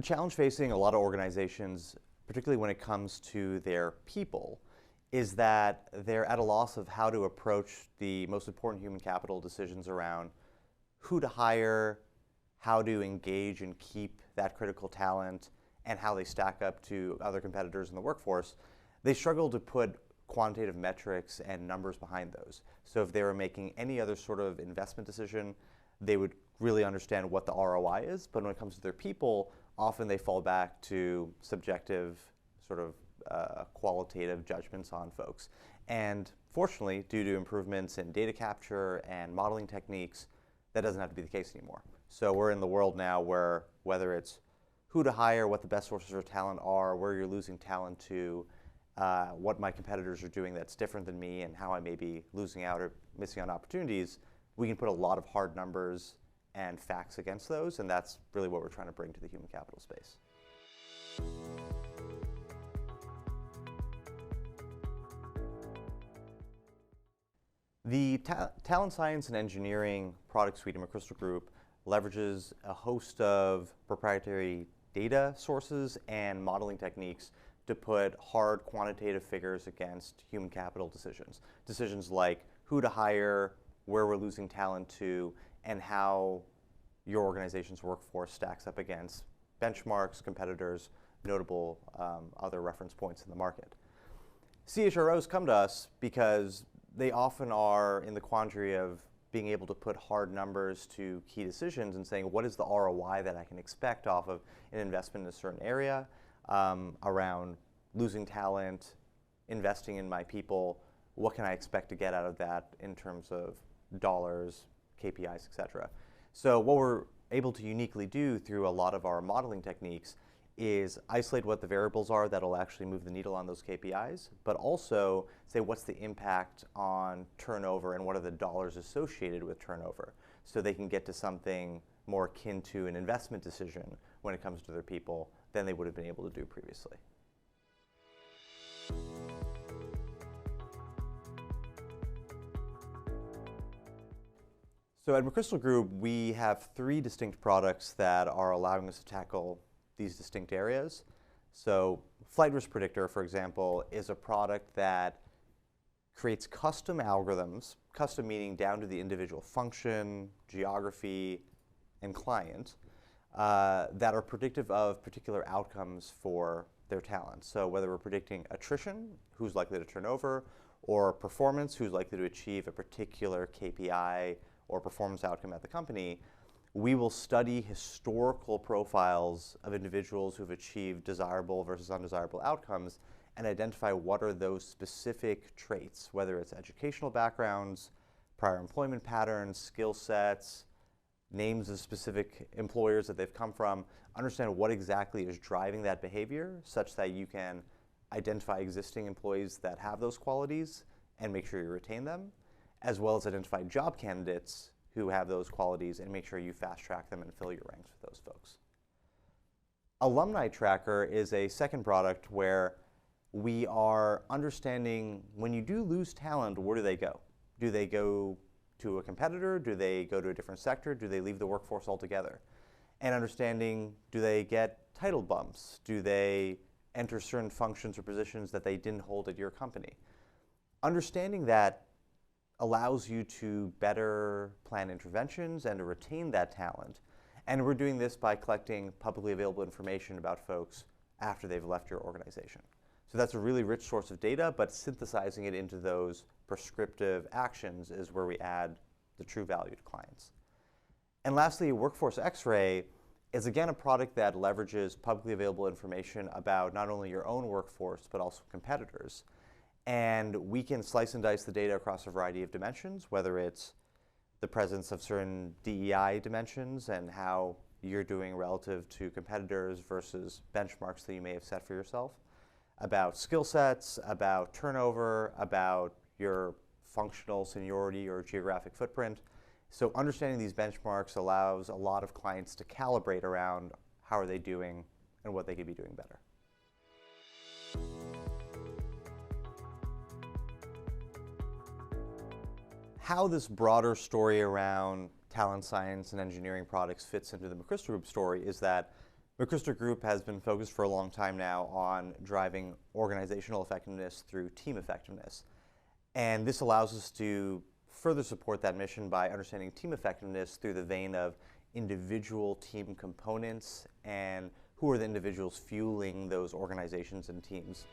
The challenge facing a lot of organizations, particularly when it comes to their people, is that they're at a loss of how to approach the most important human capital decisions around who to hire, how to engage and keep that critical talent, and how they stack up to other competitors in the workforce. They struggle to put quantitative metrics and numbers behind those. So if they were making any other sort of investment decision, they would really understand what the ROI is. But when it comes to their people, often they fall back to subjective sort of qualitative judgments on folks. And fortunately, due to improvements in data capture and modeling techniques, that doesn't have to be the case anymore. So we're in the world now where whether it's who to hire, what the best sources of talent are, where you're losing talent to, what my competitors are doing that's different than me, and how I may be losing out or missing on opportunities, we can put a lot of hard numbers and facts against those, and that's really what we're trying to bring to the human capital space. The Talent Science and Engineering product suite in McChrystal Group leverages a host of proprietary data sources and modeling techniques to put hard quantitative figures against human capital decisions. Decisions like who to hire, where we're losing talent to, and how your organization's workforce stacks up against benchmarks, competitors, notable other reference points in the market. CHROs come to us because they often are in the quandary of being able to put hard numbers to key decisions and saying, what is the ROI that I can expect off of an investment in a certain area around losing talent, investing in my people, what can I expect to get out of that in terms of dollars, KPIs, et cetera. So what we're able to uniquely do through a lot of our modeling techniques is isolate what the variables are that'll actually move the needle on those KPIs, but also say what's the impact on turnover and what are the dollars associated with turnover, so they can get to something more akin to an investment decision when it comes to their people than they would have been able to do previously. So at McChrystal Group, we have 3 distinct products that are allowing us to tackle these distinct areas. So Flight Risk Predictor, for example, is a product that creates custom algorithms, custom meaning down to the individual function, geography, and client, that are predictive of particular outcomes for their talent. So whether we're predicting attrition, who's likely to turn over, or performance, who's likely to achieve a particular KPI or performance outcome at the company, we will study historical profiles of individuals who've achieved desirable versus undesirable outcomes and identify what are those specific traits, whether it's educational backgrounds, prior employment patterns, skill sets, names of specific employers that they've come from, understand what exactly is driving that behavior such that you can identify existing employees that have those qualities and make sure you retain them, as well as identify job candidates who have those qualities and make sure you fast track them and fill your ranks with those folks. Alumni Tracker is a second product where we are understanding when you do lose talent, where do they go? Do they go to a competitor? Do they go to a different sector? Do they leave the workforce altogether? And understanding, do they get title bumps? Do they enter certain functions or positions that they didn't hold at your company? Understanding that allows you to better plan interventions and to retain that talent. And we're doing this by collecting publicly available information about folks after they've left your organization. So that's a really rich source of data, but synthesizing it into those prescriptive actions is where we add the true value to clients. And lastly, Workforce X-Ray is again a product that leverages publicly available information about not only your own workforce, but also competitors. And we can slice and dice the data across a variety of dimensions, whether it's the presence of certain DEI dimensions and how you're doing relative to competitors versus benchmarks that you may have set for yourself, about skill sets, about turnover, about your functional seniority or geographic footprint. So understanding these benchmarks allows a lot of clients to calibrate around how are they doing and what they could be doing better. How this broader story around talent science and engineering products fits into the McChrystal Group story is that McChrysler Group has been focused for a long time now on driving organizational effectiveness through team effectiveness. And this allows us to further support that mission by understanding team effectiveness through the vein of individual team components and who are the individuals fueling those organizations and teams.